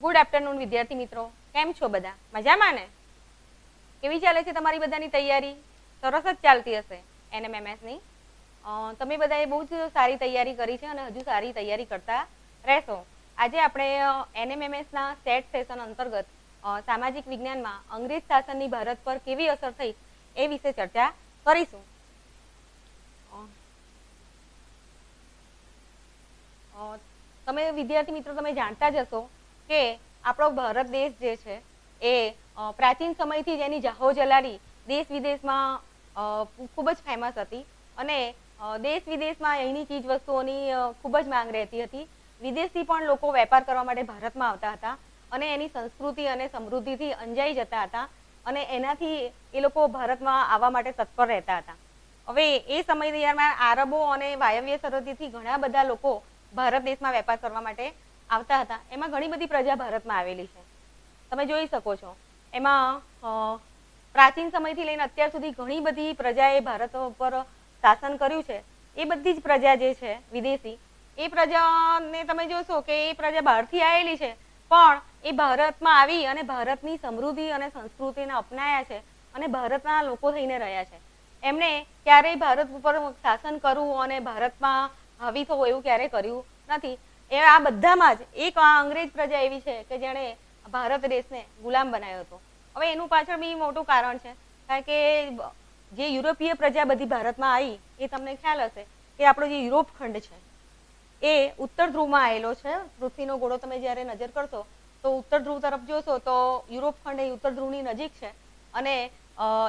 Good afternoon વિદ્યાર્થી મિત્રો, કેમ છો બધા? મજામાં ને? કેવી ચાલે છે તમારી બધાની તૈયારી? સરસ જ ચાલતી હશે NMMS ની. તમે બધાએ બહુ જ સારી તૈયારી કરી છે અને હજુ સારી તૈયારી કરતા રહેશો. આજે આપણે NMMS ના સેટ સેશન અંતર્ગત સામાજિક વિજ્ઞાનમાં અંગ્રેજ શાસનની ભારત પર કેવી અસર થઈ એ વિશે ચર્ચા કરીશું. તમે વિદ્યાર્થી મિત્રો તમે જાણતા જ હશો કે આપણો ભારત દેશ જે છે એ પ્રાચીન સમયથી જ એની જાહો જલાલી દેશ વિદેશમાં ખૂબ જ ફેમસ હતી અને દેશ વિદેશમાં એની ચીજ વસ્તુઓની ખૂબ જ માંગ રહેતી હતી. વિદેશથી પણ લોકો વેપાર કરવા માટે ભારતમાં આવતા હતા અને એની સંસ્કૃતિ અને સમૃદ્ધિથી અંજાઈ જતા હતા અને એનાથી એ લોકો ભારતમાં આવવા માટે તત્પર રહેતા હતા. હવે એ સમય દરમિયાન આરબો અને વાયવ્ય સરહદીથી ઘણા બધા લોકો ભારત દેશમાં વેપાર કરવા માટે આવતા હતા. એમાં ઘણી બધી પ્રજા ભારતમાં આવેલી છે, તમે જોઈ શકો છો. એમાં પ્રાચીન સમયથી લઈને અત્યાર સુધી ઘણી બધી પ્રજાએ ભારત પર શાસન કર્યું છે. એ બધી જ પ્રજા જે છે વિદેશી, એ પ્રજાને તમે જોશો કે એ પ્રજા બહારથી આવેલી છે પણ એ ભારતમાં આવી અને ભારતની સમૃદ્ધિ અને સંસ્કૃતિને અપનાયા છે અને ભારતના લોકો થઈને રહ્યા છે. એમણે ક્યારેય ભારત ઉપર શાસન કરવું અને ભારતમાં હાવી થવું એવું ક્યારેય કર્યું નથી. એ આ બધામાં જ એક અંગ્રેજ પ્રજા એવી છે કે જેણે ભારત દેશને ગુલામ બનાવ્યો હતો. હવે એનું પાછળ બી મોટું કારણ છે, કારણ કે જે યુરોપીય પ્રજા બધી ભારતમાં આવી એ તમને ખ્યાલ હશે કે આપણો જે યુરોપ ખંડ છે એ ઉત્તર ધ્રુવમાં આવેલો છે. પૃથ્વીનો ગોળો તમે જ્યારે નજર કરશો તો ઉત્તર ધ્રુવ તરફ જોશો તો યુરોપ ખંડ એ ઉત્તર ધ્રુવની નજીક છે અને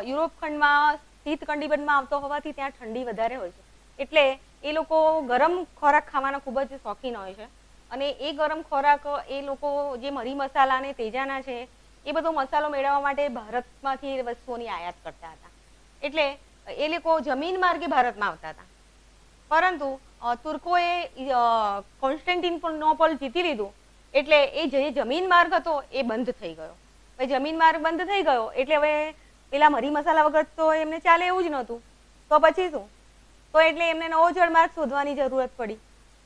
યુરોપ ખંડમાં શીત કટિબંધમાં આવતો હોવાથી ત્યાં ઠંડી વધારે હોય છે. એટલે એ લોકો ગરમ ખોરાક ખાવાના ખૂબ જ શોખીન હોય છે અને એ ગરમ ખોરાક એ લોકો જે મરી મસાલા અને તેજાના છે એ બધો મસાલો મેળવવા માટે ભારતમાંથી એ વસ્તુઓની આયાત કરતા હતા. એટલે એ લોકો જમીન માર્ગે ભારતમાં આવતા હતા. પરંતુ તુર્કોએ કોન્સ્ટેન્ટિનોપલ જીતી લીધું એટલે એ જે જમીન માર્ગ હતો એ બંધ થઈ ગયો. હવે જમીન માર્ગ બંધ થઈ ગયો એટલે હવે પેલા મરી મસાલા વગર તો એમને ચાલે એવું જ નહોતું. તો પછી શું? તો એટલે એમને નવો જળમાર્ગ શોધવાની જરૂરત પડી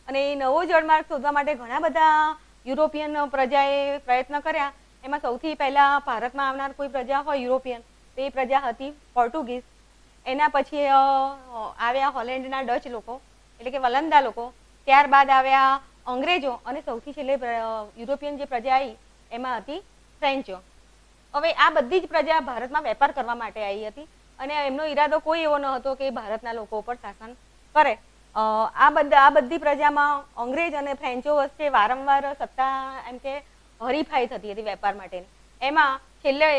અને એ નવો જળમાર્ગ શોધવા માટે ઘણા બધા યુરોપિયન પ્રજાએ પ્રયત્ન કર્યા. એમાં સૌથી પહેલા ભારતમાં આવનાર કોઈ પ્રજા હોય યુરોપિયન તો એ પ્રજા હતી પોર્ટુગીઝ. એના પછી આવ્યા હોલેન્ડના ડચ લોકો એટલે કે વલંદા લોકો. ત્યારબાદ આવ્યા અંગ્રેજો અને સૌથી છેલ્લે યુરોપિયન જે પ્રજા આવી એમાં હતી ફ્રેન્ચો. હવે આ બધી જ પ્રજા ભારતમાં વેપાર કરવા માટે આવી હતી અને એમનો ઈરાદો કોઈ એવો ન હતો કે ભારતના લોકો ઉપર શાસન કરે. આ બધી પ્રજામાં અંગ્રેજ અને ફ્રેન્ચો વચ્ચે વારંવાર સત્તા એમ કે હરીફાઈ થતી હતી વેપાર માટેની. એમાં છેલ્લે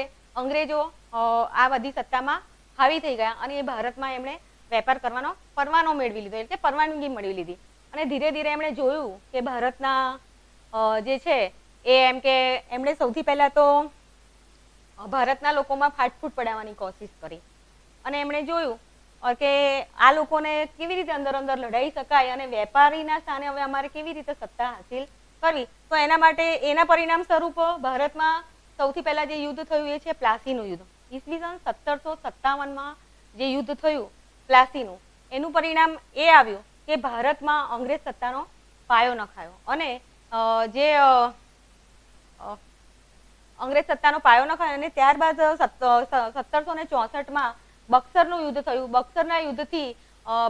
અંગ્રેજો આ બધી સત્તામાં હાવી થઈ ગયા અને એ ભારતમાં એમણે વેપાર કરવાનો પરવાનો મેળવી લીધો એટલે પરવાનગી મેળવી લીધી. અને ધીરે ધીરે એમણે જોયું કે ભારતના જે છે એ એમ કે એમણે સૌથી પહેલા તો ભારતના લોકોમાં ફાટફૂટ પડાવવાની કોશિશ કરી અને એમણે જોયું કે આ લોકોને કેવી રીતે અંદર અંદર લડાઈ શકાય અને વેપારીના સ્થાને હવે અમારે કેવી રીતે સત્તા હાસિલ કરવી. તો એના માટે એના પરિણામ સ્વરૂપ ભારતમાં સૌથી પહેલા જે યુદ્ધ થયું એ છે પ્લાસીનું યુદ્ધ. ઈસવીસન 1757માં જે યુદ્ધ થયું પ્લાસીનું, એનું પરિણામ એ આવ્યું કે ભારતમાં અંગ્રેજ સત્તાનો પાયો નખાયો અને જે અંગ્રેજ સત્તાનો પાયો નખાયો અને ત્યારબાદ 1764માં બક્સરનું યુદ્ધ થયું. બક્સરના યુદ્ધથી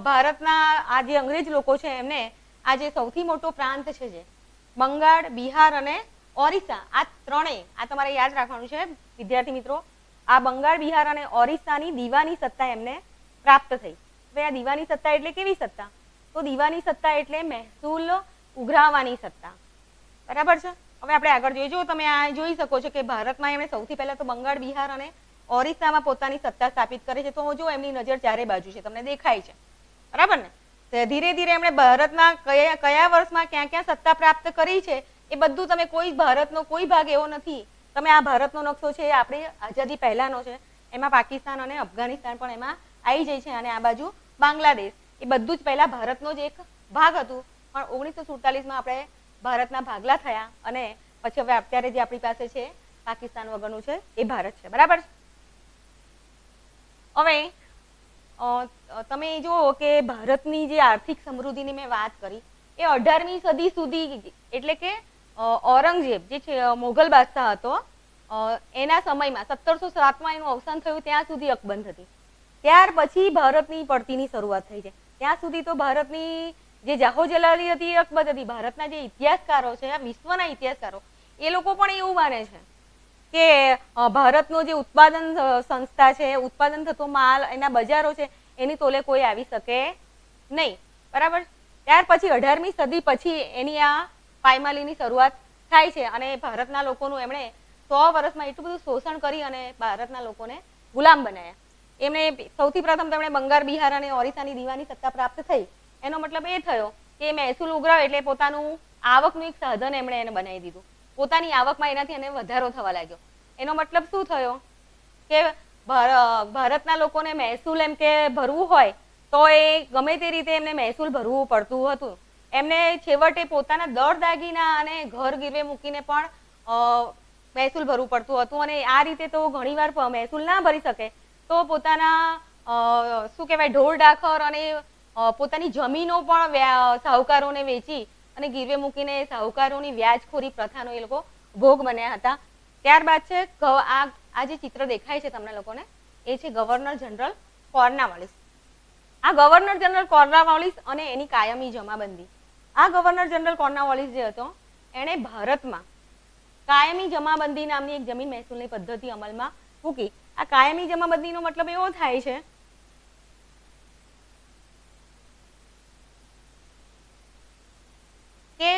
ભારતના આ જે અંગ્રેજ લોકો છે એમને આ જે સૌથી મોટો પ્રાંત છે જે બંગાળ, બિહાર અને ઓરિસ્સા, આ ત્રણેય આ તમારે યાદ રાખવાનું છે વિદ્યાર્થી મિત્રો. આ બંગાળ, બિહાર અને ઓરિસ્સાની દીવાની સત્તા એમને પ્રાપ્ત થઈ. હવે આ દીવાની સત્તા એટલે કેવી સત્તા? તો દીવાની સત્તા એટલે મહેસૂલ ઉઘરાવવાની સત્તા, બરાબર છે. હવે આપણે આગળ જોઈએ. જો તમે આ જોઈ શકો છો કે ભારતમાં એમણે સૌથી પહેલા તો બંગાળ, બિહાર અને ઓરિસ્સામાં પોતાની સત્તા સ્થાપિત કરે છે. તો જો એમની નજર ચારે બાજુ છે, તમને દેખાય છે, બરાબર ને. ધીરે ધીરે એમણે ભારતના કયા વર્ષમાં ક્યાં ક્યાં સત્તા પ્રાપ્ત કરી છે એ બધું તમે કોઈ ભારતનો કોઈ ભાગ એવો નથી. તમે આ ભારતનો નકશો છે એ આપણે આઝાદી પહેલાનો છે, એમાં પાકિસ્તાન અને અફઘાનિસ્તાન પણ એમાં આવી જાય છે અને આ બાજુ બાંગ્લાદેશ. એ બધું જ પહેલા ભારતનો જ એક ભાગ હતું પણ 1947માં આપણે ભારતના ભાગલા થયા અને પછી હવે અત્યારે જે આપણી પાસે છે પાકિસ્તાન વગરનું છે એ ભારત છે, બરાબર. હવે તમે જુઓ કે ભારતની જે આર્થિક સમૃદ્ધિની મેં વાત કરી એ 18મી સદી સુધી એટલે કે ઔરંગઝેબ જે છે મોગલ બાદશાહ હતો, એના સમયમાં 1707માં એનું અવસાન થયું ત્યાં સુધી અકબંધ હતી. ત્યાર પછી ભારતની પડતીની શરૂઆત થઈ છે. ત્યાં સુધી તો ભારતની જે જાહો જલાલી હતી એ અકબંધ હતી. ભારતના જે ઇતિહાસકારો છે, વિશ્વના ઇતિહાસકારો, એ લોકો પણ એવું માને છે કે ભારતનો જે ઉત્પાદન સંસ્થા છે, ઉત્પાદન થતો માલ, એના બજારો છે, એની તોલે કોઈ આવી શકે નહીં. બરાબર. ત્યાર પછી 18મી સદી પછી એની આ પાયમાલીની શરૂઆત થાય છે અને ભારતના લોકોનું એમણે 100 વર્ષમાં એટલું બધું શોષણ કરી અને ભારતના લોકોને ગુલામ બનાવ્યા. એમણે સૌથી પ્રથમ તેમણે બંગાળ, બિહાર અને ઓરિસ્સાની દીવાની સત્તા પ્રાપ્ત થઈ. એનો મતલબ એ થયો કે મહેસૂલ ઉઘરાવે એટલે પોતાનું આવકનું એક સાધન એમણે એને બનાવી દીધું. પોતાની આવકમાં એનાથી એને વધારો થવા લાગ્યો. એનો મતલબ શું થયો કે ભારતના લોકોને મહેસૂલ એમ કે ભરવું હોય તો એ ગમે તે રીતે એમને મહેસૂલ ભરવું પડતું હતું. એમને છેવટે પોતાના દર દાગીના અને ઘર ગીરવે મૂકીને પણ મહેસૂલ ભરવું પડતું હતું અને આ રીતે તો ઘણીવાર મહેસૂલ ના ભરી શકે તો પોતાના શું કહેવાય ઢોર ડાખર અને પોતાની જમીનો પણ સાહુકારોને વેચી અને ગીરવે મૂકીને સાહુકારોની વ્યાજખોરી પ્રથાનો એ લોકો ભોગ બન્યા હતા. ત્યારબાદ છે આ જે ચિત્ર દેખાય છે તમને લોકોને, એ છે ગવર્નર જનરલ કોર્નવાલિસ. આ ગવર્નર જનરલ કોર્નવાલિસ અને એની કાયમી જમાબંધી. આ ગવર્નર જનરલ કોર્નવાલિસ જે હતો એણે ભારતમાં કાયમી જમાબંધી નામની એક જમીન મહેસૂલની પદ્ધતિ અમલમાં મૂકી. આ કાયમી જમાબંધીનો મતલબ એવો થાય છે કે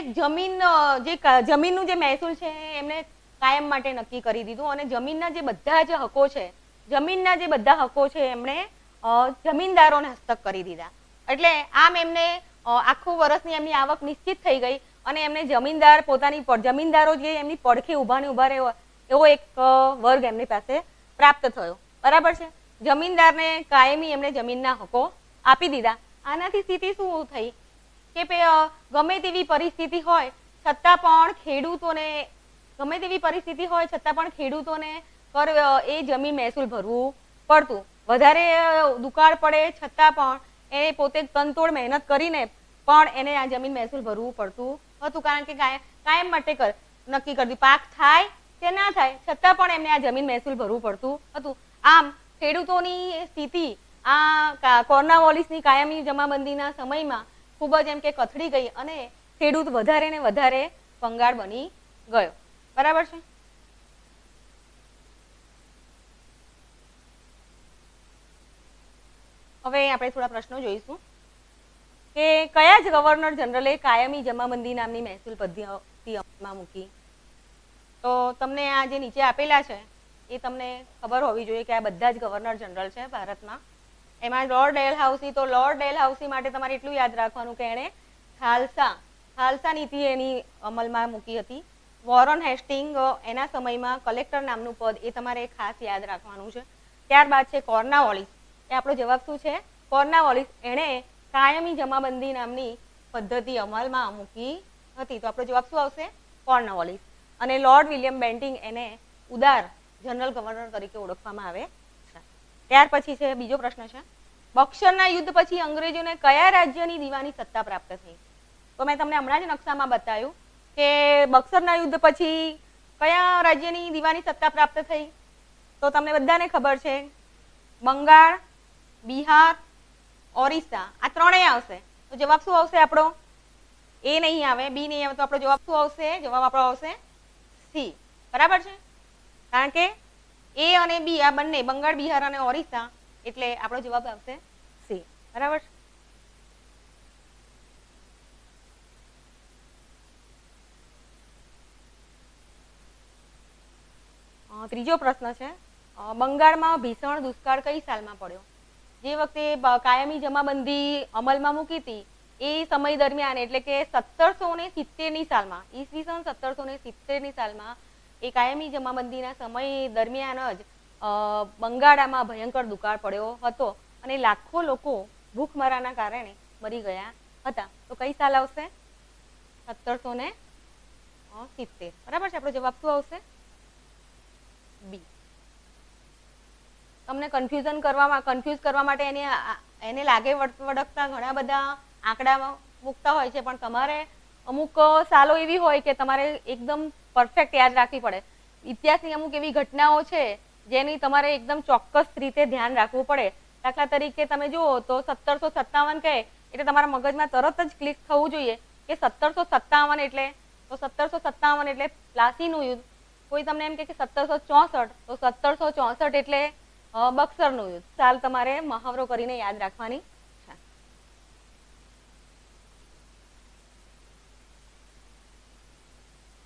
જમીનનું જે મહેસૂલ છે એમને કાયમ માટે નક્કી કરી દીધું અને જમીનના જે બધા જ હકો છે એમણે જમીનદારોને હસ્તક કરી દીધા. એટલે આમ એમને આખું વર્ષની એમની આવક નિશ્ચિત થઈ ગઈ અને એમને જમીનદારો જે એમની પડખે ઉભા રહે એવો એક વર્ગ એમની પાસે પ્રાપ્ત થયો. બરાબર છે. જમીનદારને કાયમી એમણે જમીનના હકો આપી દીધા. આનાથી સ્થિતિ શું થઈ કે ગમે તેવી પરિસ્થિતિ હોય છતાં પણ ખેડૂતોને એ જમીન મહેસૂલ ભરવું પડતું. વધારે દુકાળ પડે છતાં પણ એને પોતે તનતોડ મહેનત કરીને પણ એને આ જમીન મહેસૂલ ભરવું પડતું હતું. કારણ કે કાયમ માટે નક્કી કરતી પાક થાય કે ના થાય છતાં પણ એમને આ જમીન મહેસૂલ ભરવું પડતું હતું. આમ ખેડૂતોની સ્થિતિ આ કોર્નવાલિસની કાયમી જમાબંધીના સમયમાં ખૂબ જ એમ કે કથળી ગઈ અને ખેડૂત વધારે ને વધારે કંગાળ બની ગયો. બરાબર છે. હવે આપણે થોડા પ્રશ્નો જોઈશું કે કયા જ ગવર્નર જનરલે કાયમી જમાબંધી નામની મહેસૂલ પદ્ધતિ અમલમાં મૂકી. તો તમને આ જે નીચે આપેલા છે એ તમને ખબર હોવી જોઈએ કે આ બધા જ ગવર્નર જનરલ છે ભારતમાં. એમાં લોર્ડ ડેલહાઉસી, તો લોર્ડ ડેલહાઉસી માટે તમારે એટલું યાદ રાખવાનું કે એણે ખાલસા નીતિ એની અમલમાં મૂકી હતી. વોરન હેસ્ટિંગ એના સમયમાં કલેક્ટર નામનું પદ એ તમારે ખાસ યાદ રાખવાનું છે. ત્યારબાદ છે કોર્નવાલિસ. એ આપણો જવાબ શું છે? કોર્નવાલિસ. એણે કાયમી જમાબંધી નામની પદ્ધતિ અમલમાં મૂકી હતી. તો આપણો જવાબ શું આવશે? કોર્નવાલિસ. અને લોર્ડ વિલિયમ બેન્ટિંગ એને ઉદાર જનરલ ગવર્નર તરીકે ઓળખવામાં આવે છે. ત્યાર પછી છે બીજો પ્રશ્ન છે, બક્સરના યુદ્ધ પછી અંગ્રેજોને કયા રાજ્યની દીવાની સત્તા પ્રાપ્ત થઈ? તો મેં તમને હમણાં જ નકશામાં બતાવ્યું કે બક્સરના યુદ્ધ પછી કયા રાજ્યની દીવાની સત્તા પ્રાપ્ત થઈ? તો તમને બધાને ખબર છે બંગાળ, બિહાર, ઓરિસ્સા, આ ત્રણેય આવશે. તો જવાબ શું આવશે આપણો? એ નહીં આવે, બી નહીં આવે, તો આપણો જવાબ શું આવશે? જવાબ આપણો આવશે સી. બરાબર છે. કારણ કે એ અને બી આ બંને બંગાળ, બિહાર અને ઓરિસ્સા એટલે આપણો જવાબ આવશે સી. બરાબર. ત્રીજો પ્રશ્ન છે, બંગાળમાં ભીષણ દુષ્કાળ કઈ સાલમાં પડ્યો? જે વખતે કાયમી જમાબંધી અમલમાં મૂકી હતી એ સમય દરમિયાન એટલે કે 1770ની સાલમાં, ઈસવીસન 1770ની સાલમાં એ કાયમી જમાબંધીના સમય દરમિયાન જ બંગાળમાં ભયંકર દુકાળ પડ્યો હતો અને લાખો લોકો ભૂખમરાના કારણે મરી ગયા હતા. તો કઈ સાલ આવશે? 1770. બરાબર છે. આપણો જવાબ શું આવશે? બી. તમને કન્ફ્યુઝ કરવા માટે એને લાગે વળગતા ઘણા બધા આંકડા મૂકતા હોય છે, પણ તમારે અમુક સાલો એવી હોય કે તમારે એકદમ પરફેક્ટ યાદ રાખવી પડે. ઇતિહાસની અમુક એવી ઘટનાઓ છે જેની તમારે એકદમ ચોક્કસ રીતે ધ્યાન રાખવું પડે. દાખલા તરીકે તમે જુઓ તો 1757 કહે એટલે તમારા મગજમાં તરત જ ક્લિક થવું જોઈએ કે 1757 એટલે, તો 1757 એટલે પ્લાસીનું યુદ્ધ. કોઈ તમને એમ કે 1764 તો 1764 એટલે બક્સરનું યુદ્ધ. સાલ તમારે મહાવરો કરીને યાદ રાખવાની છે.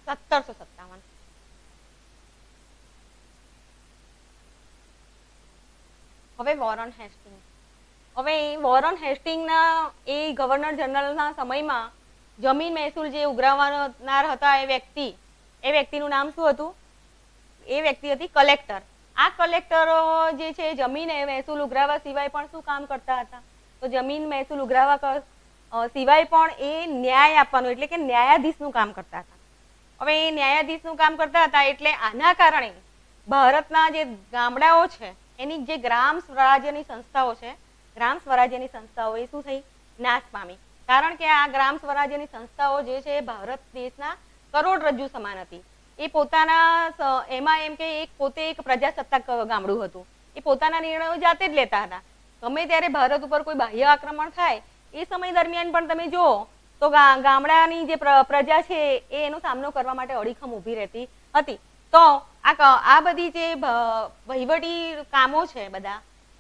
1757. હવે વોરન હેસ્ટિંગ. હવે વોરન હેસ્ટિંગના એ ગવર્નર જનરલના સમયમાં જમીન મહેસૂલ જે ઉઘરાવનાર હતા એ વ્યક્તિનું નામ શું હતું? એ વ્યક્તિ હતી કલેક્ટર. આ કલેક્ટરો જે છે જમીન મહેસૂલ ઉઘરાવવા સિવાય પણ શું કામ કરતા હતા? તો જમીન મહેસૂલ ઉઘરાવવા સિવાય પણ એ ન્યાય આપવાનું એટલે કે ન્યાયાધીશનું કામ કરતા હતા. હવે એ ન્યાયાધીશનું કામ કરતા હતા એટલે આના કારણે ભારતના જે ગામડાઓ છે એની જે ગ્રામ સ્વરાજ્યની સંસ્થાઓ છે, ગ્રામ સ્વરાજ્યની સંસ્થાઓ એ શું થઈ? નાશ પામી. કારણ કે આ ગ્રામ સ્વરાજ્યની સંસ્થાઓ જે છે એ ભારત દેશના કરોડરજ્જુ સમાન હતી. એ પોતાના એમાં એમ કે પોતે એક પ્રજાસત્તાક ગામડું હતું. એ પોતાના નિર્ણયો જાતે જ લેતા હતા. ગમે ત્યારે ભારત ઉપર કોઈ બાહ્ય આક્રમણ થાય એ સમય દરમિયાન પણ તમે જુઓ તો ગામડાની જે પ્રજા છે એ એનો સામનો કરવા માટે અડીખમ ઊભી રહેતી હતી. તો આ બધી જે વહીવટી કામો છે બધા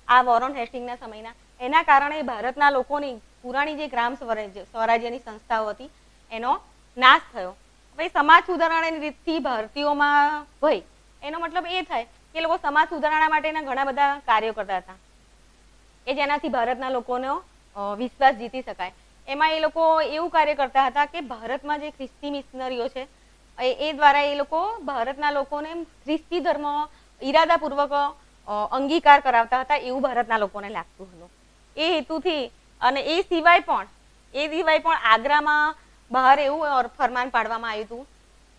આ વોરન હેસ્ટિંગના સમયના, એના કારણે ભારતના લોકોની પુરાણી જે ગ્રામ સ્વરાજ્યની સંસ્થાઓ હતી એનો નાશ થયો. હવે સમાજ સુધારણાની રીતથી ભારતીયોમાં ભય, એનો મતલબ એ થાય કે લોકો સમાજ સુધારણા માટેના ઘણા બધા કાર્યો કરતા હતા કે જેનાથી ભારતના લોકોનો વિશ્વાસ જીતી શકાય. એમાં એ લોકો એવું કાર્ય કરતા હતા કે ભારતમાં જે ખ્રિસ્તી મિશનરીઓ છે એ દ્વારા એ લોકો ભારતના લોકોને ખ્રિસ્તી ધર્મ ઈરાદાપૂર્વક અંગીકાર કરાવતા હતા એવું ભારતના લોકોને લાગતું હતું. એ હેતુથી અને એ સિવાય પણ આગ્રામાં બહાર એવું ફરમાન પાડવામાં આવ્યું હતું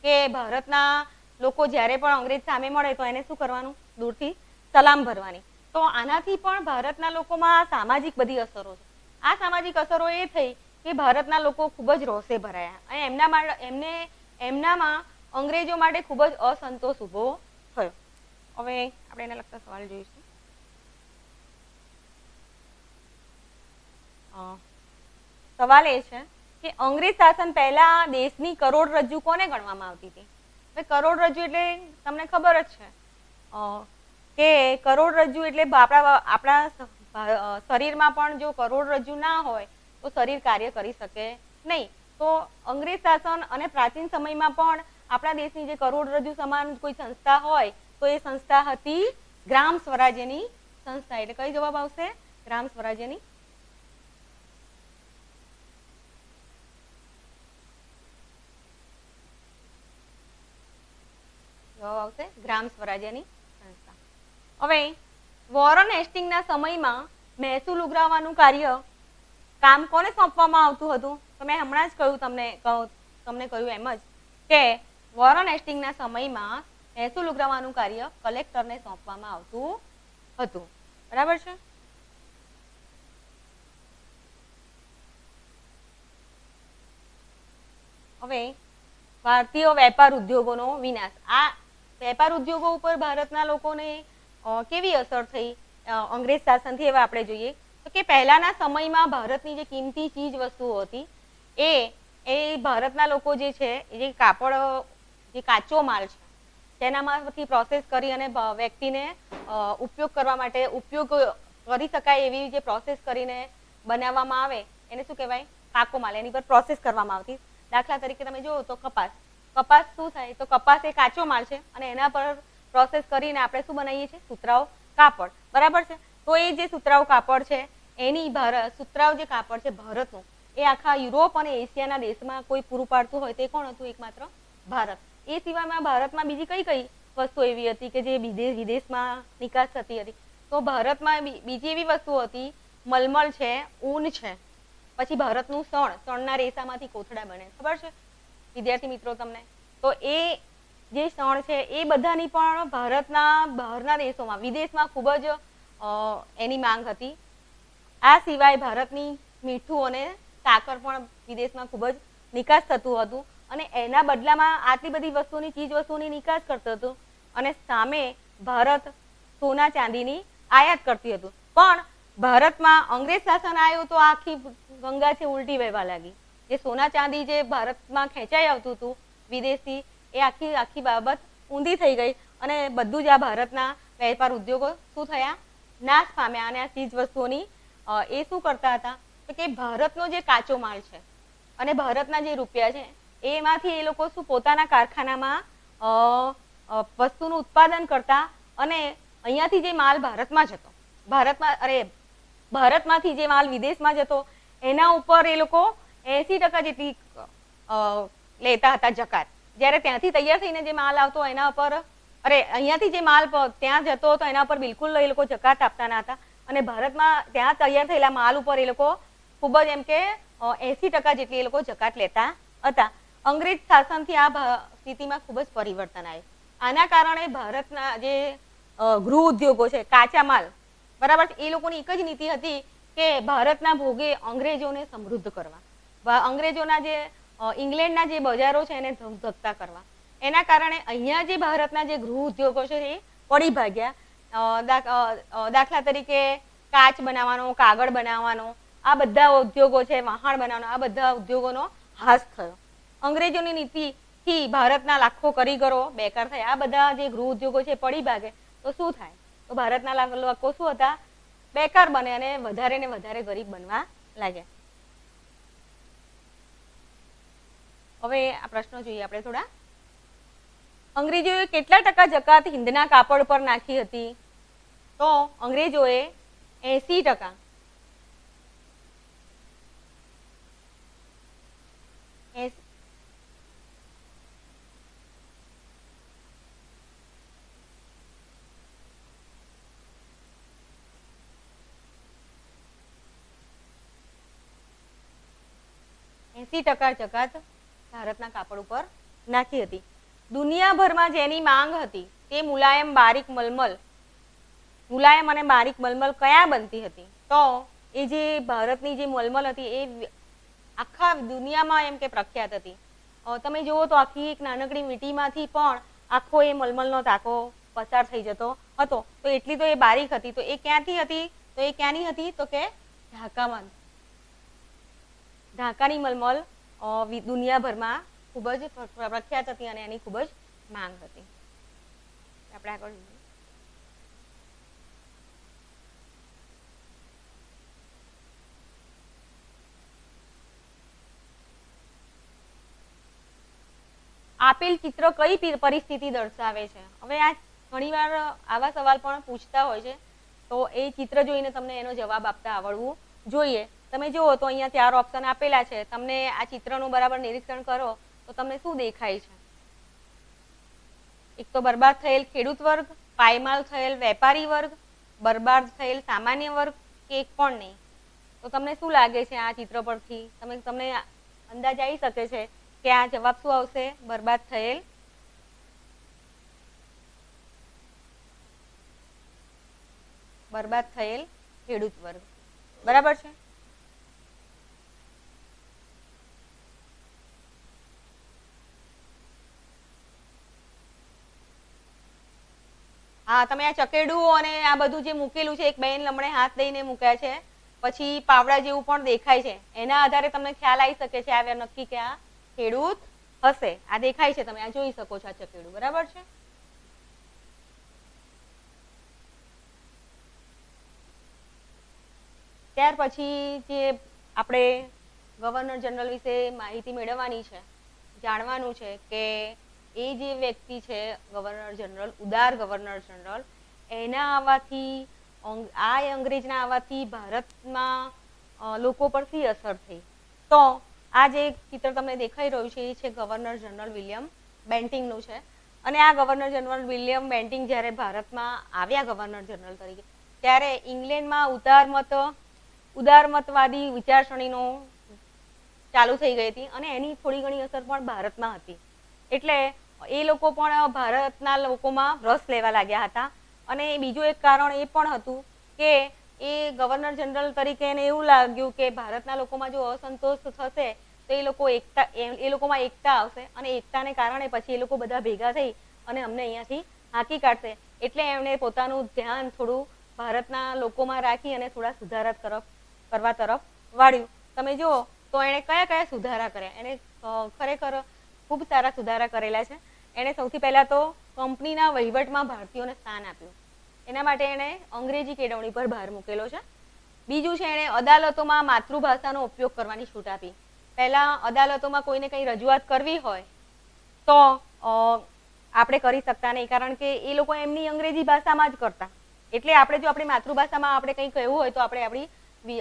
કે ભારતના લોકો જ્યારે પણ અંગ્રેજ સામે મળે તો એને શું કરવાનું? દૂરથી સલામ ભરવાની. તો આનાથી પણ ભારતના લોકોમાં સામાજિક બધી અસરો છે. આ સામાજિક અસરો એ થઈ કે ભારતના લોકો ખૂબ જ રોષે ભરાયા અને એમનામાં અંગ્રેજો માટે ખૂબ જ અસંતોષ ઊભો થયો. હવે આપણે એને લગતા સવાલ જોઈશું. સવાલ એ છે કે અંગ્રેજ શાસન પહેલા દેશની કરોડરજ્જુ કોને ગણવામાં આવતી હતી? હવે કરોડરજ્જુ એટલે તમને ખબર જ છે કે કરોડરજ્જુ એટલે આપણા શરીરમાં પણ જો કરોડરજ્જુ ના હોય તો શરીર કાર્ય કરી શકે નહીં. તો અંગ્રેજ શાસન અને પ્રાચીન સમયમાં પણ આપણા દેશની જે કરોડરજ્જુ સમાન કોઈ સંસ્થા હોય તો એ સંસ્થા હતી ગ્રામ સ્વરાજ્યની સંસ્થા. એટલે કઈ જવાબ આવશે? ગ્રામ સ્વરાજ્યની. જવાબ આવશે ગ્રામ સ્વરાજ્યની સંસ્થા. હવે વોરન હેસ્ટિંગના સમયમાં મહેસૂલ ઉઘરાવવાનું કામ કોને સોંપવામાં આવતું હતું? તો મેં હમણાં જ કહ્યું તમને કહ્યું એમ જ કે વોરન હેસ્ટિંગના સમયમાં મહેસૂલ ઉઘરાવવાનું કાર્ય કલેક્ટરને સોંપવામાં આવતું હતું. બરાબર છે? હવે ભારતીય વેપાર ઉદ્યોગોનો વિનાશ. આ વેપાર ઉદ્યોગો ઉપર ભારતના લોકોને કેવી અસર થઈ અંગ્રેજ શાસનથી? હવે આપણે જોઈએ તો કે પહેલાના સમયમાં ભારતની જે કિંમતી ચીજ વસ્તુઓ હતી એ ભારતના લોકો જે છે જે કાપડ, જે કાચો માલ છે તેનામાંથી પ્રોસેસ કરી અને વ્યક્તિને ઉપયોગ કરવા માટે ઉપયોગ કરી શકાય એવી જે પ્રોસેસ કરીને બનાવવામાં આવે એને શું કહેવાય? પાકો માલ. એની પર પ્રોસેસ કરવામાં આવતી. દાખલા તરીકે તમે જુઓ તો કપાસ શું થાય? તો કપાસ એ કાચો માલ છે અને એના પર પ્રોસેસ કરીને આપણે શું બનાવીએ છીએ? સુતરાઉ કાપડ. બરાબર છે? તો એ જે સુતરાઉ કાપડ છે સુતરાઉ જે કાપડ છે ભારતનું, એ આખા યુરોપ અને એશિયાના દેશમાં કોઈ પૂરું પાડતું હોય તે કોણ હતું? એકમાત્ર ભારત. એ સિવાયમાં ભારતમાં બીજી કઈ વસ્તુ એવી હતી કે જે વિદેશમાં નિકાસ થતી હતી? તો ભારતમાં બીજી એવી વસ્તુઓ હતી, મલમલ છે, ઊન છે, પછી ભારતનું શણના રેસામાંથી કોથળા બને. ખબર છે વિદ્યાર્થી મિત્રો તમને? તો એ જે શણ છે એ બધાની પણ ભારતના બહારના દેશોમાં, વિદેશમાં ખૂબ જ એની માંગ હતી. આ સિવાય ભારતની મીઠું અને સાકર પણ વિદેશમાં ખૂબ જ નિકાસ થતું હતું અને એના બદલામાં આટલી બધી વસ્તુની ચીજ વસ્તુની નિકાસ કરતું હતું અને સામે ભારત સોના ચાંદીની આયાત કરતી હતું. પણ ભારતમાં અંગ્રેજ શાસન આવ્યું તો આખી ગંગા છે ઉલટી વહેવા લાગી. જે સોના ચાંદી જે ભારતમાં ખેંચાઈ આવતું હતું વિદેશથી, એ આખી બાબત ઊંધી થઈ ગઈ અને બધું જ આ ભારતના વેપાર ઉદ્યોગો શું થયા, નાશ પામ્યા. અને આ ચીજ વસ્તુઓની એ શું કરતા હતા તો કે ભારતનો જે કાચો માલ છે અને ભારતના જે રૂપિયા છે એમાંથી એ લોકો શું પોતાના કારખાનામાં વસ્તુનું ઉત્પાદન કરતા અને અહીંયાથી જે માલ ભારતમાં જતો, ભારતમાંથી જે માલ વિદેશમાં જતો એના ઉપર એ લોકો 80% જેટલી લેતા હતા જકાત. જ્યારે ત્યાંથી તૈયાર થઈને જે માલ આવતો એના ઉપર અહીંયાથી જે માલ ત્યાં જતો હતો એના ઉપર બિલકુલ એ લોકો જકાત આપતા ન હતા. અને ભારતમાં ત્યાં તૈયાર થયેલા માલ ઉપર એ લોકો ખૂબ જ એમ કે 80% જેટલી એ લોકો જકાત લેતા હતા. અંગ્રેજ શાસનથી આ સ્થિતિમાં ખૂબ જ પરિવર્તન આવ્યું. આના કારણે ભારતના જે ગૃહ ઉદ્યોગો છે, કાચા માલ, બરાબર છે, એ લોકોની એક જ નીતિ હતી કે ભારતના ભોગે અંગ્રેજોને સમૃદ્ધ કરવા, અંગ્રેજોના જે ઇંગ્લેન્ડના જે બજારો છે એને ધગધગતા કરવા. એના કારણે અહીંયા જે ભારતના જે ગૃહ ઉદ્યોગો છે એ પડી ભાગ્યા. દાખલા તરીકે કાચ બનાવવાનો, કાગળ બનાવવાનો, આ બધા ઉદ્યોગો છે, વહાણ બનાવવાનો, આ બધા ઉદ્યોગોનો હાશ થયો. અંગ્રેજોની નીતિથી ભારતના લાખો કારીગરો બેકાર થયા. આ બધા જે ગૃહ ઉદ્યોગો છે પડી ભાગે તો શું થાય, તો ભારતના લોકો શું હતા, બેકાર બને અને વધારે ને વધારે ગરીબ બનવા લાગ્યા. હવે આ પ્રશ્નો જોઈએ આપણે થોડા. અંગ્રેજોએ કેટલા ટકા જકાત હિંદના કાપડ પર નાખી હતી? તો અંગ્રેજોએ 80%. 80% જકાત ભારતના કાપડ ઉપર નાખી હતી. દુનિયાભરમાં જેની માંગ હતી તે મુલાયમ અને બારીક મલમલ કયા બનતી હતી? તો એ જે ભારતની જે મલમલ હતી એ આખા દુનિયામાં એમ કે પ્રખ્યાત હતી. તમે જુઓ તો આખી એક નાનકડી વીંટીમાંથી પણ આખો એ મલમલનો ટાંકો પસાર થઈ જતો હતો. તો એટલી તો એ બારીક હતી. તો એ ક્યાંથી હતી? તો એ ક્યાંની હતી? તો કે ઢાકામાં. ઢાકાની મલમલ દુનિયાભરમાં ખૂબ જ પ્રખ્યાત હતી અને એની ખૂબ જ માંગ હતી. આપણે આગળ જોઈએ. આપેલ ચિત્ર કઈ પરિસ્થિતિ દર્શાવે છે? હવે આ ઘણીવાર આવા સવાલ પણ પૂછતા હોય છે, તો એ ચિત્ર જોઈને તમને એનો જવાબ આપતા આવડવું જોઈએ. તમે જુઓ તો અહીંયા 4 ઓપ્શન આપેલા છે. તમને આ ચિત્રનું બરાબર નિરીક્ષણ કરો તો તમને શું દેખાય છે? એક તો બરબાદ થયેલ ખેડૂત વર્ગ, પાયમાલ થયેલ વેપારી વર્ગ, બરબાદ થયેલ સામાન્ય વર્ગ કે એક પણ નહીં. તો તમને શું લાગે છે આ ચિત્ર પરથી? તમને અંદાજ આવી શકે છે કે આ જવાબ શું આવશે? બરબાદ થયેલ ખેડૂત વર્ગ. બરાબર છે. હા, તમે આ ચકેડું અને આ બધું જે મૂકેલું છે, એક બેન લમણે હાથ દઈને મૂક્યા છે, પછી પાવડા જેવું પણ દેખાય છે. એના આધારે તમને ખ્યાલ આવી શકે છે આ નક્કી કે આ ખેડૂત હશે. આ દેખાય છે, તમે આ જોઈ શકો છો આ ચકેડું. બરાબર છે. ત્યાર પછી જે આપણે ગવર્નર જનરલ વિશે માહિતી મેળવવાની છે, જાણવાનું છે કે એ જે વ્યક્તિ છે ગવર્નર જનરલ, ઉદાર ગવર્નર જનરલ, એના આવવાથી, આ અંગ્રેજના આવવાથી ભારતમાં લોકો પર શી અસર થઈ? તો આ જે ચિત્ર તમને દેખાઈ રહ્યું છે એ છે ગવર્નર જનરલ વિલિયમ બેન્ટિંગનું છે. અને આ ગવર્નર જનરલ વિલિયમ બેન્ટિંગ જ્યારે ભારતમાં આવ્યા ગવર્નર જનરલ તરીકે, ત્યારે ઇંગ્લેન્ડમાં ઉદારમતવાદી વિચારસરણીનો ચાલુ થઈ ગઈ હતી અને એની થોડી ઘણી અસર પણ ભારતમાં હતી. એટલે એ લોકો પણ ભારતના લોકોમાં રસ લેવા લાગ્યા હતા. અને બીજું એક કારણ એ પણ હતું કે એ ગવર્નર જનરલ તરીકે એને એવું લાગ્યું કે ભારતના લોકોમાં જો અસંતોષ થશે તો તો એ લોકોમાં એકતા આવશે અને એકતાને કારણે પછી એ લોકો બધા ભેગા થઈ અને અમને અહીંયાથી હાંકી કાઢશે. એટલે એમણે પોતાનું ધ્યાન થોડું ભારતના લોકોમાં રાખી અને થોડા સુધારા કરવા તરફ વાળ્યું. તમે જુઓ તો એણે કયા કયા સુધારા કર્યા. એણે ખરેખર ખૂબ સારા સુધારા કરેલા છે. એણે સૌથી પહેલા તો કંપનીના વહીવટમાં ભારતીયોને સ્થાન આપ્યું. એના માટે એણે અંગ્રેજી કેળવણી પર ભાર મૂકેલો છે. બીજું છે એણે અદાલતોમાં માતૃભાષાનો ઉપયોગ કરવાની છૂટ આપી. પહેલા અદાલતોમાં કોઈને કંઈ રજૂઆત કરવી હોય તો આપણે કરી શકતા નહીં, કારણ કે એ લોકો એમની અંગ્રેજી ભાષામાં જ કરતા. એટલે આપણે જો આપણી માતૃભાષામાં આપણે કંઈ કહેવું હોય તો આપણે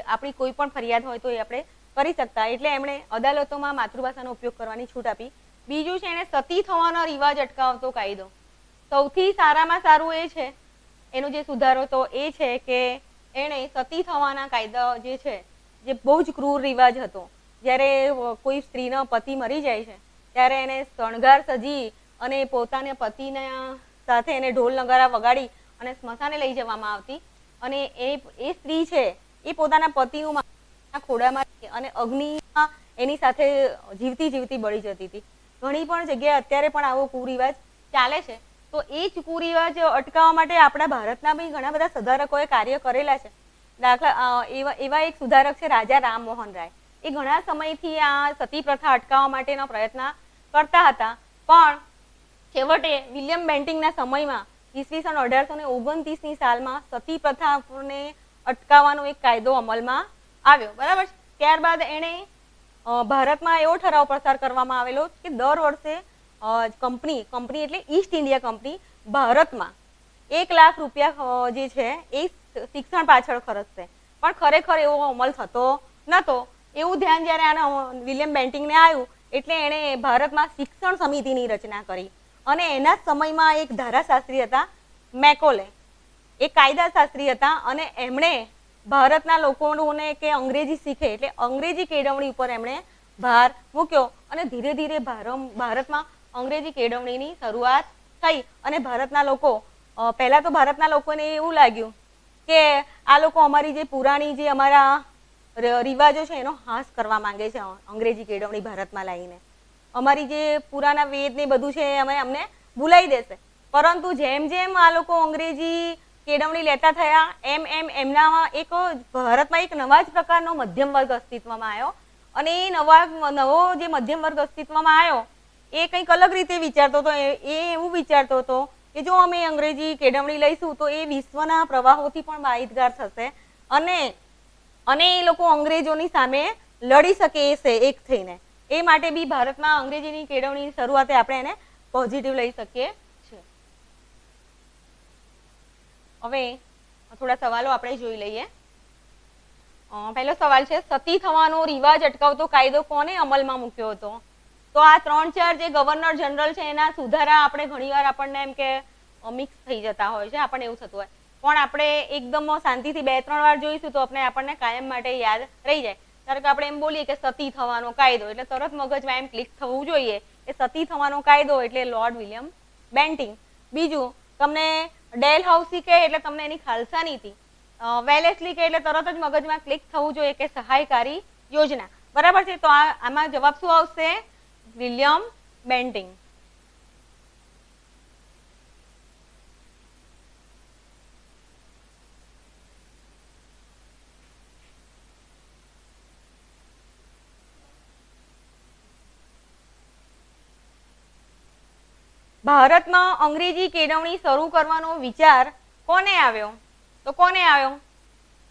આપણી કોઈ પણ ફરિયાદ હોય તો એ આપણે કરી શકતા. એટલે એમણે અદાલતોમાં માતૃભાષાનો ઉપયોગ કરવાની છૂટ આપી. બીજું છે એણે સતી થવાનો રિવાજ અટકાવતો કાયદો. સૌથી સારામાં સારું એ છે એનો જે સુધારો તો એ છે કે એણે સતી થવાના કાયદા જે છે, જે બહુ જ ક્રૂર રિવાજ હતો, જ્યારે કોઈ સ્ત્રીનો પતિ મરી જાય છે ત્યારે એને શણગાર સજી અને પોતાના પતિના સાથે એને ઢોલ નગારા વગાડી અને સ્મશાને લઈ જવામાં આવતી. અને એ સ્ત્રી છે એ પોતાના પતિનું ખોડામાં અને અગ્નિમાં એની સાથે જીવતી જીવતી બળી જતી હતી. ઘણી પણ જગ્યાએ અત્યારે પણ આવો કુરિવાજ ચાલે છે. તો એ જ કુરિવાજ અટકાવવા માટે આપણા ભારતના બી ઘણા બધા સુધારકોએ કાર્ય કરેલા છે. એવા એક સુધારક છે રાજા રામમોહન રાય. એ ઘણા સમયથી આ સતી પ્રથા અટકાવવા માટેનો પ્રયત્ન કરતા હતા, પણ છેવટે વિલિયમ બેન્ટિંગના સમયમાં ઈસવીસન 1829ની સાલમાં સતી પ્રથાને અટકાવવાનો એક કાયદો અમલમાં આવ્યો. બરાબર. ત્યારબાદ એણે ભારતમાં એવો ઠરાવ પસાર કરવામાં આવેલો કે દર વર્ષે કંપની એટલે ઈસ્ટ ઇન્ડિયા કંપની ભારતમાં 1 લાખ રૂપિયા જે છે એ શિક્ષણ પાછળ ખર્ચશે. પણ ખરેખર એવો અમલ થતો નહોતો. એવું ધ્યાન જ્યારે આના વિલિયમ બેન્ટિંગને આવ્યું એટલે એણે ભારતમાં શિક્ષણ સમિતિની રચના કરી. અને એના જ સમયમાં એક ધારાશાસ્ત્રી હતા મેકોલે, એ કાયદાશાસ્ત્રી હતા, અને એમણે ભારતના લોકોને કે અંગ્રેજી શીખે એટલે અંગ્રેજી કેળવણી ઉપર એમણે ભાર મૂક્યો. અને ધીરે ધીરે ભારતમાં અંગ્રેજી કેળવણીની શરૂઆત થઈ. અને ભારતના લોકો પહેલા તો ભારતના લોકોને એવું લાગ્યું કે આ લોકો અમારી જે પુરાણી જે અમારા રિવાજો છે એનો હાસ કરવા માંગે છે અંગ્રેજી કેળવણી ભારતમાં લાવીને. અમારી જે પુરાના વેદ ને બધું છે અમને ભૂલાઈ દેશે. પરંતુ જેમ જેમ આ લોકો અંગ્રેજી કેળવણી લેતા થયા એમ એમ એમનામાં ભારતમાં એક નવા જ પ્રકારનો મધ્યમ વર્ગ અસ્તિત્વમાં આવ્યો. અને એ નવો જે મધ્યમ વર્ગ અસ્તિત્વમાં આવ્યો એ કંઈક અલગ રીતે વિચારતો હતો. એ એવું વિચારતો હતો કે જો અમે અંગ્રેજી કેળવણી લઈશું તો એ વિશ્વના પ્રવાહોથી પણ માહિતગાર થશે અને એ લોકો અંગ્રેજોની સામે લડી શકે એક થઈને. એ માટે બી ભારતમાં અંગ્રેજીની કેળવણીની શરૂઆતે આપણે એને પોઝિટિવ લઈ શકીએ છીએ. હવે થોડા સવાલો આપણે જોઈ લઈએ. પહેલો સવાલ છે, સતી થવાનો રિવાજ અટકાવતો કાયદો કોને અમલમાં મૂક્યો હતો? તો આ 3-4 જે ગવર્નર જનરલ છે એના સુધારા આપણે ઘણીવાર આપણને એમ કે મિક્સ થઈ જતા હોય છે, આપણને એવું થતું હોય. પણ આપણે એકદમ શાંતિથી 2-3 વાર જોઈશું તો આપણને કાયમ માટે યાદ રહી જાય. ધારો કે આપણે એમ બોલીએ કે સતી થવાનો કાયદો એટલે તરત મગજમાં એમ ક્લિક થવું જોઈએ કે સતી થવાનો કાયદો એટલે લોર્ડ વિલિયમ બેન્ટિંગ. બીજું, તમને ડેલહાઉસી કહે એટલે તમને એની ખાલસા નીતિ, વેલેસ્લી કહે એટલે તરત જ મગજમાં ક્લિક થવું જોઈએ કે સહાયકારી યોજના. બરાબર છે. તો આમાં જવાબ શું આવશે? William Bentinck. ભારતમાં અંગ્રેજી કેળવણી શરૂ કરવાનો વિચાર કોને આવ્યો? તો કોને આવ્યો?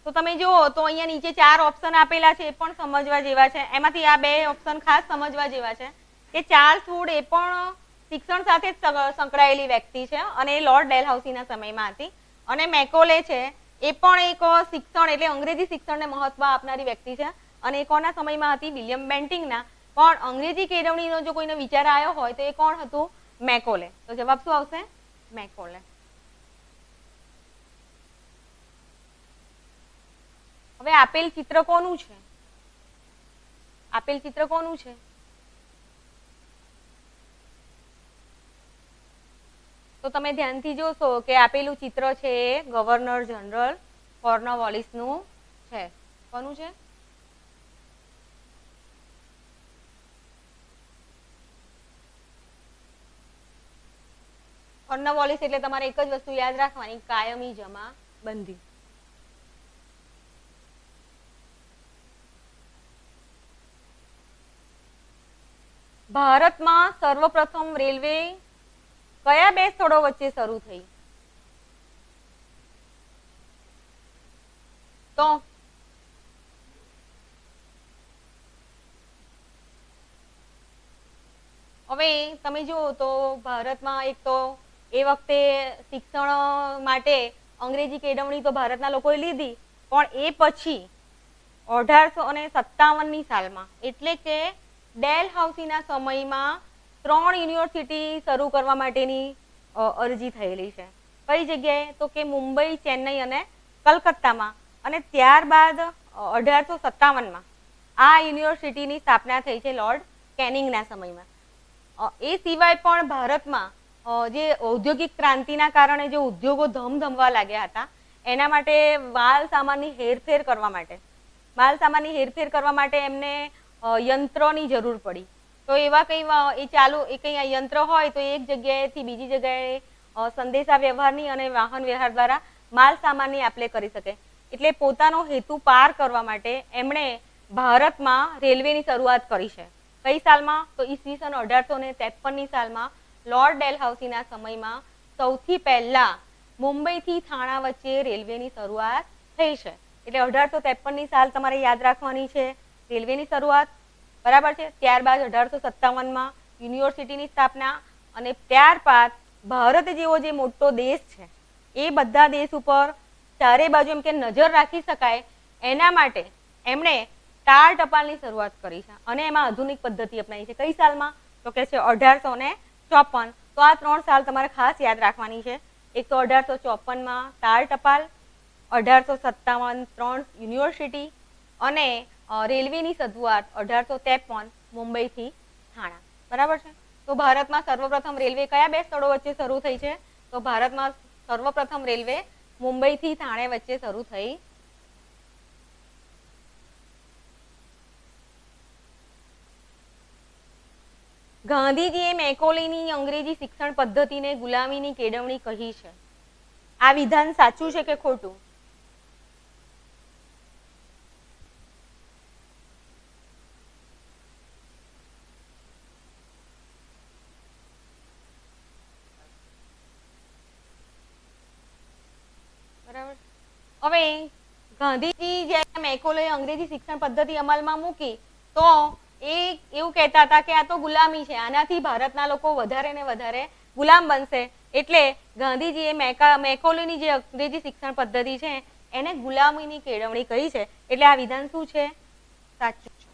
તો તમે જુઓ તો અહીંયા નીચે 4 ઓપ્શન આપેલા છે, એ પણ સમજવા જેવા છે. એમાંથી આ 2 ઓપ્શન ખાસ સમજવા જેવા છે કે ચાર્લ્સ વુડ એ પણ શિક્ષણ સાથે જ સંકળાયેલી વ્યક્તિ છે અને એ લોર્ડ ડેલહાઉસીના સમયમાં હતી. અને મેકોલે છે એ પણ એક શિક્ષણ એટલે અંગ્રેજી શિક્ષણને મહત્વ આપનારી વ્યક્તિ છે અને એ કોના સમયમાં હતી? વિલિયમ બેન્ટિંગના. પણ અંગ્રેજી કેળવણીનો જો કોઈને વિચાર આવ્યો હોય તો એ કોણ હતું? મેકોલે. તો જવાબ શું આવશે? મેકોલે. હવે આપેલ ચિત્ર કોનું છે? આપેલ ચિત્ર કોનું છે? તો તમે ધ્યાનથી જોશો કે આપેલું ચિત્ર છે એ ગવર્નર જનરલ કોર્નવાલિસનું છે. કોનું છે? કોર્નવોલિસ એટલે તમારે એક જ વસ્તુ યાદ રાખવાની, કાયમી જમા બંધી. ભારતમાં સર્વપ્રથમ રેલવે કયા બે સ્થળો વચ્ચે શરૂ થઈ? તો હવે તમે જુઓ તો ભારતમાં એક તો એ વખતે શિક્ષણ માટે અંગ્રેજી કેળવણી તો ભારતના લોકોએ લીધી, પણ એ પછી 1857ની સાલમાં એટલે કે ડેલહાઉસીના સમયમાં 3 યુનિવર્સિટી શરૂ કરવા માટેની અરજી થયેલી છે. કઈ જગ્યાએ? તો કે મુંબઈ, ચેન્નઈ અને કલકત્તામાં. અને ત્યારબાદ 1857માં આ યુનિવર્સિટીની સ્થાપના થઈ છે લોર્ડ કેનિંગના સમયમાં. એ સિવાય પણ ભારતમાં જે ઔદ્યોગિક ક્રાંતિના કારણે જે ઉદ્યોગો ધમધમવા લાગ્યા હતા એના માટે માલ સામાનની હેરફેર કરવા માટે એમને યંત્રોની જરૂર પડી. તો એવા કંઈ યંત્ર હોય તો એક જગ્યાએથી બીજી જગ્યાએ સંદેશા વ્યવહારની અને વાહન વ્યવહાર દ્વારા માલ સામાનની આપ લે કરી શકે. એટલે પોતાનો હેતુ પાર કરવા માટે એમણે ભારતમાં રેલવેની શરૂઆત કરી છે. કઈ સાલમાં? તો ઈસવીસન 1853ની સાલમાં લોર્ડ ડેલહાઉસીના સમયમાં સૌથી પહેલા મુંબઈથી થાણા વચ્ચે રેલવેની શરૂઆત થઈ છે. એટલે 1853ની સાલ તમારે યાદ રાખવાની છે રેલવેની શરૂઆત, બરાબર છે. ત્યારબાદ 1857માં યુનિવર્સિટીની સ્થાપના, અને ત્યારબાદ ભારત જેવો જે મોટો દેશ છે એ બધા દેશ ઉપર ચારે બાજુ એમ કે નજર રાખી શકાય એના માટે એમણે તાર ટપાલની શરૂઆત કરી છે અને એમાં આધુનિક પદ્ધતિ અપનાવી છે. કઈ સાલમાં? તો કે છે 1854. તો આ 3 સાલ તમારે ખાસ યાદ રાખવાની છે. એક તો 1854માં તાર ટપાલ, 1857 3 યુનિવર્સિટી અને રેલવેની શરૂઆત 1853 મુંબઈથી થાણા, બરાબર છે. તો ભારતમાં સર્વપ્રથમ રેલવે કયા બે સ્થળો વચ્ચે શરૂ થઈ છે? તો ભારતમાં સર્વપ્રથમ રેલવે મુંબઈથી થાણે વચ્ચે શરૂ થઈ. ગાંધીજીએ મેકોલેની અંગ્રેજી શિક્ષણ પદ્ધતિને ગુલામીની કેળવણી કહી છે. આ વિધાન સાચું છે કે ખોટું? બરાબર. હવે ગાંધીજી જ્યારે મેકોલે અંગ્રેજી શિક્ષણ પદ્ધતિ અમલમાં મૂકી તો એ એવું કહેતા હતા કે આ તો ગુલામી છે, આનાથી ભારતના લોકો વધારે ને વધારે ગુલામ બનશે. એટલે ગાંધીજીએ મેકોલેની જે અંગ્રેજી શિક્ષણ પદ્ધતિ છે એને ગુલામીની કેળવણી કહી છે. એટલે આ વિધાન શું છે? સાચું છે.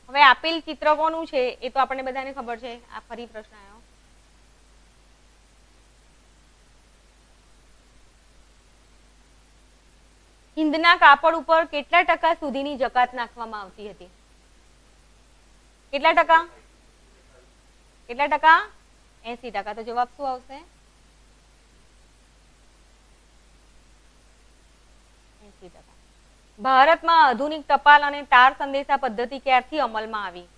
હવે આપેલ ચિત્ર કોનું છે એ તો આપણને બધાને ખબર છે. આ ફરી પ્રશ્ન આવ્યો. હિંદના કાપડ ઉપર કેટલા ટકા સુધીની જકાત નાખવામાં આવતી હતી? કેટલા ટકા? 80%. તો જવાબ શું આવશે? 80%. ભારતમાં આધુનિક ટપાલ અને તાર સંદેશા પદ્ધતિ ક્યારથી અમલમાં આવી?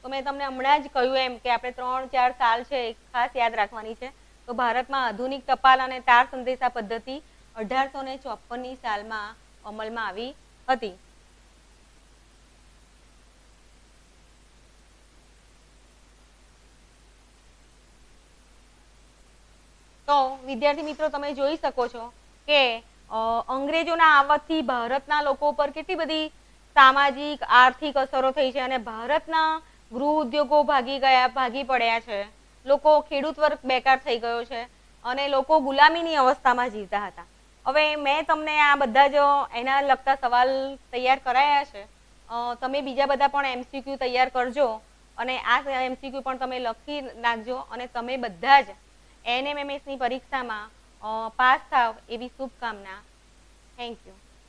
તો મેં તમને હમણાં જ કહ્યું એમ કે આપણે 3-4 સાલ છે ખાસ યાદ રાખવાની છે. તો ભારતમાં આધુનિક ટપાલ અને તાર સંદેશા પદ્ધતિ 1854ની સાલમાં અમલમાં આવી હતી. તો વિદ્યાર્થી મિત્રો તમે જોઈ શકો છો કે અંગ્રેજોના આવવાથી ભારતના લોકો પર કેટલી બધી સામાજિક આર્થિક અસરો થઈ છે અને ભારતના ગૃહ ઉદ્યોગો ભાગી પડ્યા છે. લોકો ખેડૂત વર્ગ બેકાર થઈ ગયો છે અને લોકો ગુલામીની અવસ્થામાં જીવતા હતા. હવે મેં તમને આ બધા જ એના લગતા સવાલ તૈયાર કરાયા છે. તમે બીજા બધા પણ MCQ તૈયાર કરજો અને આ MCQ પણ તમે લખી નાખજો અને તમે બધા જ NMMS ની પરીક્ષામાં પાસ થાવ એવી શુભકામના. Thank you.